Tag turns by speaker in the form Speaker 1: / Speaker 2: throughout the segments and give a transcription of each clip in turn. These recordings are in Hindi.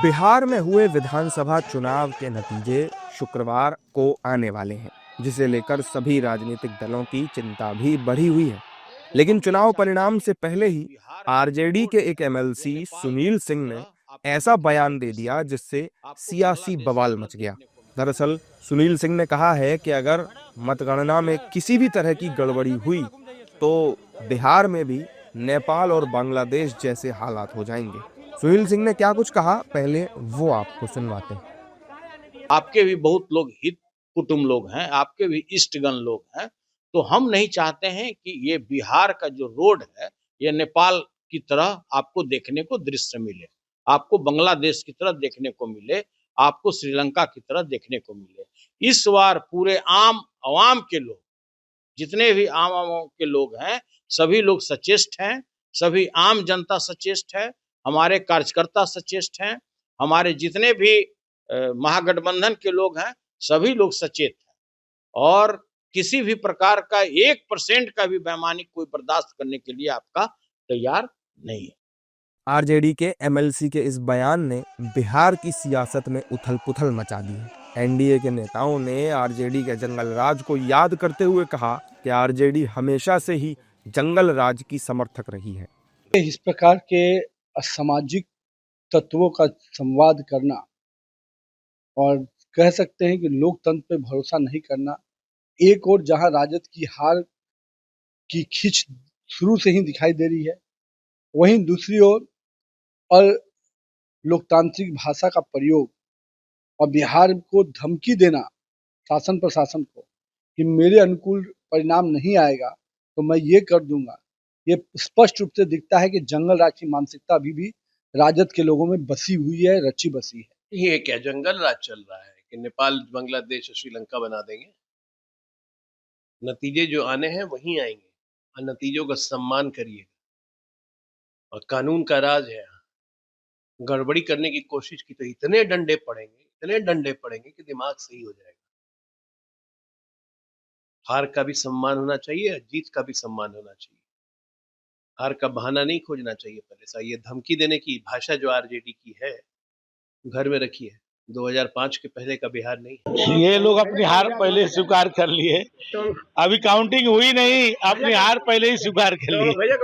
Speaker 1: बिहार में हुए विधानसभा चुनाव के नतीजे शुक्रवार को आने वाले हैं, जिसे लेकर सभी राजनीतिक दलों की चिंता भी बढ़ी हुई है। लेकिन चुनाव परिणाम से पहले ही आरजेडी के एक एमएलसी सुनील सिंह ने ऐसा बयान दे दिया जिससे सियासी बवाल मच गया। दरअसल सुनील सिंह ने कहा है कि अगर मतगणना में किसी भी तरह की गड़बड़ी हुई तो बिहार में भी नेपाल और बांग्लादेश जैसे हालात हो जाएंगे। सुनील सिंह ने क्या कुछ कहा, पहले वो आपको सुनवाते हैं।
Speaker 2: आपके भी बहुत लोग हित कुटुंब लोग हैं, आपके भी इष्टगण लोग हैं, तो हम नहीं चाहते हैं कि ये बिहार का जो रोड है ये नेपाल की तरह आपको देखने को दृश्य मिले, आपको बांग्लादेश की तरह देखने को मिले, आपको श्रीलंका की तरह देखने को मिले। इस बार पूरे आम आवाम के लोग, जितने भी आम आवाम के लोग हैं, सभी लोग सचेष्ट हैं, सभी आम जनता सचेष्ट है, हमारे कार्यकर्ता सचेष्ट हैं, हमारे जितने भी महागठबंधन के लोग हैं, सभी लोग सचेत हैं और किसी भी प्रकार का 1% का भी बेईमानी कोई बर्दाश्त करने के लिए आपका तैयार नहीं है।
Speaker 1: आरजेडी के एमएलसी के इस बयान ने बिहार की सियासत में उथल-पुथल मचा दी है। एनडीए के नेताओं ने आरजेडी के जंगल राज को याद करते हुए कहा कि आरजेडी हमेशा से ही जंगल राज की समर्थक रही है।
Speaker 3: इस प्रकार के असामाजिक तत्वों का संवाद करना और कह सकते हैं कि लोकतंत्र पे भरोसा नहीं करना, एक और जहां राजद की हार की खींच शुरू से ही दिखाई दे रही है, वहीं दूसरी ओर लोकतांत्रिक भाषा का प्रयोग और बिहार को धमकी देना शासन प्रशासन को कि मेरे अनुकूल परिणाम नहीं आएगा तो मैं ये कर दूंगा, ये स्पष्ट रूप से दिखता है कि जंगल राज की मानसिकता अभी भी राजद के लोगों में बसी हुई है, रची बसी है।
Speaker 4: ये क्या जंगल राज चल रहा है कि नेपाल, बांग्लादेश और श्रीलंका बना देंगे? नतीजे जो आने हैं वहीं आएंगे और नतीजों का सम्मान करिएगा और कानून का राज है। गड़बड़ी करने की कोशिश की तो इतने डंडे पड़ेंगे कि दिमाग सही हो जाएगा। हार का भी सम्मान होना चाहिए, जीत का भी सम्मान होना चाहिए। हार का बहाना नहीं खोजना चाहिए। पहले से ये धमकी देने की भाषा जो आरजेडी की है, घर में रखी है। 2005 के पहले का बिहार नहीं।
Speaker 5: ये लोग अपनी हार पहले स्वीकार कर लिए, अभी काउंटिंग हुई नहीं, अपनी हार पहले ही स्वीकार कर लिए।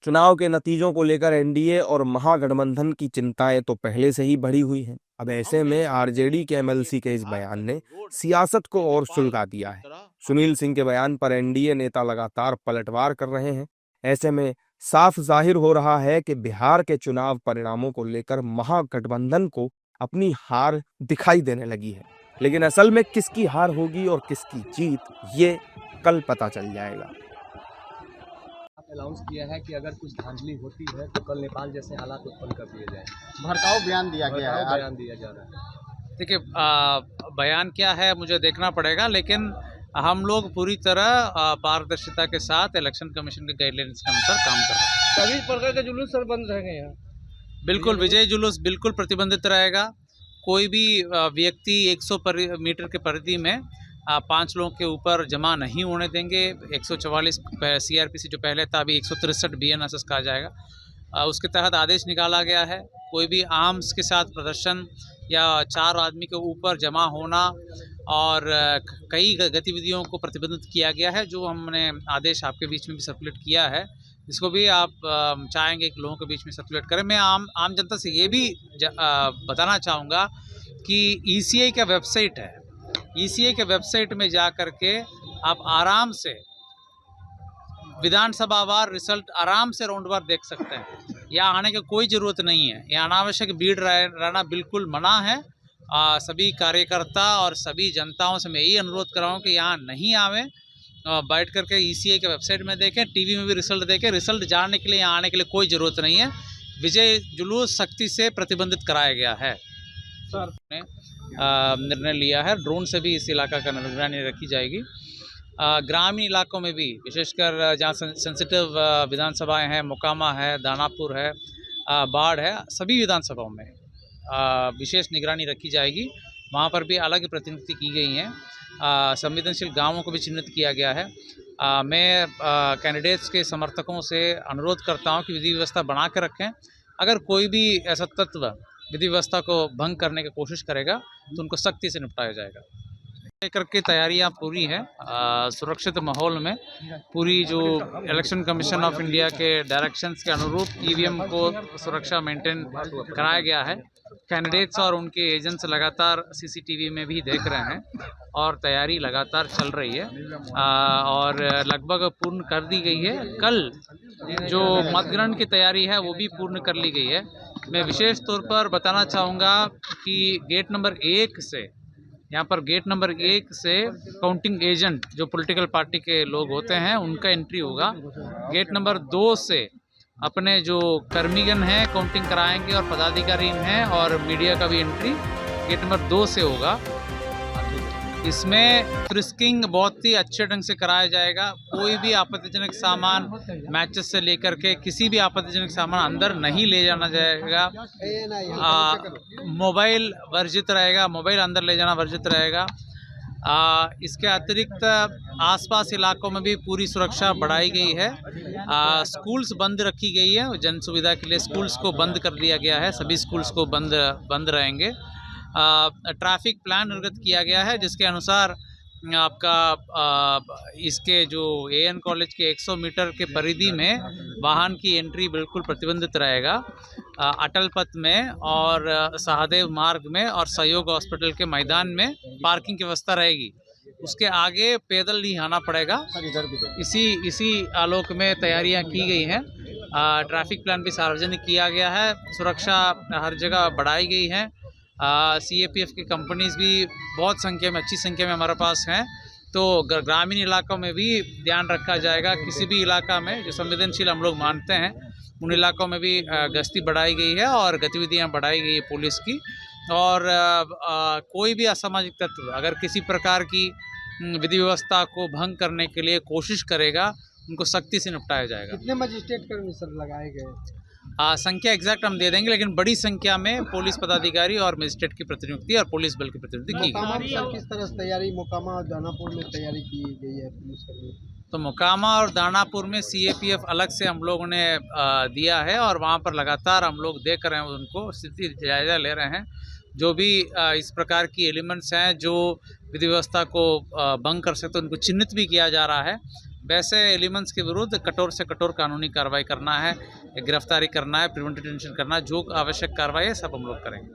Speaker 1: चुनाव के नतीजों को लेकर एनडीए और महागठबंधन की चिंताएं तो पहले से ही बढ़ी हुई हैं। अब ऐसे में आरजेडी के एमएलसी के इस बयान ने सियासत को और सुलगा दिया है। सुनील सिंह के बयान पर एनडीए नेता लगातार पलटवार कर रहे हैं। ऐसे में साफ जाहिर हो रहा है कि बिहार के चुनाव परिणामों को लेकर महागठबंधन को अपनी हार दिखाई देने लगी है। लेकिन असल में किसकी हार होगी और किसकी जीत, ये कल पता चल जाएगा।
Speaker 6: अनाउंस किया है कि अगर कुछ धांधली होती है तो कल नेपाल जैसे हालात उत्पन्न कर दिए जाए।
Speaker 7: भड़काऊ बयान दिया गया है,
Speaker 6: बयान दिया जा रहा है।
Speaker 8: देखिए, बयान क्या है मुझे देखना पड़ेगा, लेकिन हम लोग पूरी तरह पारदर्शिता के साथ इलेक्शन कमीशन के गाइडलाइंस के अनुसार काम कर रहे हैं।
Speaker 6: सभी प्रकार के जुलूस सर बंद रहेंगे यहाँ?
Speaker 8: बिल्कुल, विजय जुलूस बिल्कुल प्रतिबंधित रहेगा। कोई भी व्यक्ति 100 मीटर के परिधि में 5 लोगों के ऊपर जमा नहीं होने देंगे। 144 सीआरपीसी जो पहले था, अभी 163 बीएनएसएस कहा जाएगा। उसके तहत आदेश निकाला गया है। कोई भी आर्म्स के साथ प्रदर्शन या 4 आदमी के ऊपर जमा होना और कई गतिविधियों को प्रतिबंधित किया गया है, जो हमने आदेश आपके बीच में भी सर्कुलेट किया है। इसको भी आप चाहेंगे कि लोगों के बीच में सर्कुलेट करें। मैं आम जनता से ये भी बताना चाहूँगा कि ईसीआई का वेबसाइट है, ईसीआई के वेबसाइट में जा कर के आप आराम से विधानसभा वार रिजल्ट आराम से राउंड वार देख सकते हैं। यहाँ आने की कोई ज़रूरत नहीं है। यहाँ अनावश्यक भीड़ रहना बिल्कुल मना है। सभी कार्यकर्ता और सभी जनताओं से मैं यही अनुरोध कर रहा हूँ कि यहाँ नहीं आवें, बैठ करके ईसीआई के वेबसाइट में देखें, टीवी में भी रिजल्ट देखें। रिजल्ट जानने के लिए यहाँ आने के लिए कोई ज़रूरत नहीं है। विजय जुलूस सख्ती से प्रतिबंधित कराया गया है। सर ने निर्णय लिया है, ड्रोन से भी इस इलाका का निगरानी रखी जाएगी। ग्रामीण इलाकों में भी, विशेषकर जहाँ सेंसिटिव विधानसभाएं हैं, मोकामा है, दानापुर है, बाढ़ है, सभी विधानसभाओं में विशेष निगरानी रखी जाएगी। वहाँ पर भी अलग प्रतिनियुक्ति की गई हैं। संवेदनशील गांवों को भी चिन्हित किया गया है। मैं कैंडिडेट्स के समर्थकों से अनुरोध करता हूं कि विधि व्यवस्था बना कर रखें। अगर कोई भी ऐसा तत्व विधि व्यवस्था को भंग करने की कोशिश करेगा तो उनको सख्ती से निपटाया जाएगा। लेकर के तैयारियां पूरी हैं। सुरक्षित माहौल में पूरी जो इलेक्शन कमीशन ऑफ इंडिया के डायरेक्शंस के अनुरूप ईवीएम को सुरक्षा मेंटेन कराया गया है। कैंडिडेट्स और उनके एजेंट्स लगातार सीसीटीवी में भी देख रहे हैं और तैयारी लगातार चल रही है और लगभग पूर्ण कर दी गई है। कल जो मतगणना की तैयारी है वो भी पूर्ण कर ली गई है। मैं विशेष तौर पर बताना चाहूँगा कि गेट नंबर 1 से यहाँ पर गेट नंबर 1 से काउंटिंग एजेंट जो पॉलिटिकल पार्टी के लोग होते हैं उनका एंट्री होगा। गेट नंबर 2 से अपने जो कर्मीगण हैं काउंटिंग कराएंगे और पदाधिकारी हैं और मीडिया का भी एंट्री गेट नंबर 2 से होगा। इसमें फ्रिस्किंग बहुत ही अच्छे ढंग से कराया जाएगा। कोई भी आपत्तिजनक सामान मैचेस से लेकर के किसी भी आपत्तिजनक सामान अंदर नहीं ले जाना जाएगा। मोबाइल वर्जित रहेगा, मोबाइल अंदर ले जाना वर्जित रहेगा। इसके अतिरिक्त आसपास इलाकों में भी पूरी सुरक्षा बढ़ाई गई है। स्कूल्स बंद रखी गई है, जन सुविधा के लिए स्कूल्स को बंद कर दिया गया है। सभी स्कूल्स को बंद रहेंगे। ट्रैफिक प्लान निर्गत किया गया है जिसके अनुसार आपका इसके जो एएन कॉलेज के 100 मीटर के परिधि में वाहन की एंट्री बिल्कुल प्रतिबंधित रहेगा। अटल पथ में और सहदेव मार्ग में और सहयोग हॉस्पिटल के मैदान में पार्किंग की व्यवस्था रहेगी। उसके आगे पैदल नहीं आना पड़ेगा। इसी आलोक में तैयारियां की गई हैं। ट्रैफिक प्लान भी सार्वजनिक किया गया है। सुरक्षा हर जगह बढ़ाई गई है। सीएपीएफ की कंपनीज भी बहुत संख्या में, अच्छी संख्या में हमारे पास हैं। तो ग्रामीण इलाकों में भी ध्यान रखा जाएगा। किसी भी इलाका में जो संवेदनशील हम लोग मानते हैं उन इलाकों में भी गश्ती बढ़ाई गई है और गतिविधियां बढ़ाई गई है पुलिस की। और कोई भी असामाजिक तत्व अगर किसी प्रकार की विधि व्यवस्था को भंग करने के लिए कोशिश करेगा उनको सख्ती से निपटाया जाएगा।
Speaker 7: कितने मजिस्ट्रेट कर्मी सर लगाए गए?
Speaker 8: संख्या एग्जैक्ट हम दे देंगे, लेकिन बड़ी संख्या में पुलिस पदाधिकारी और मजिस्ट्रेट की प्रतिनियुक्ति और पुलिस बल की प्रतिनियुक्ति की गई।
Speaker 7: सर किस तरह से तैयारी मोकामा और दानापुर में तैयारी की गई है पुलिस कर्मी?
Speaker 8: तो मोकामा और दानापुर में सीएपीएफ अलग से हम लोगों ने दिया है और वहाँ पर लगातार हम लोग देख रहे हैं, उनको स्थिति जायजा ले रहे हैं। जो भी इस प्रकार की एलिमेंट्स हैं जो विधि व्यवस्था को भंग कर सकते उनको चिन्हित भी किया जा रहा है। वैसे एलिमेंट्स के विरुद्ध कठोर से कठोर कानूनी कार्रवाई करना है, गिरफ्तारी करना है, प्रिवेंटिव डिटेंशन करना है। जो आवश्यक कार्रवाई है सब हम लोग करेंगे।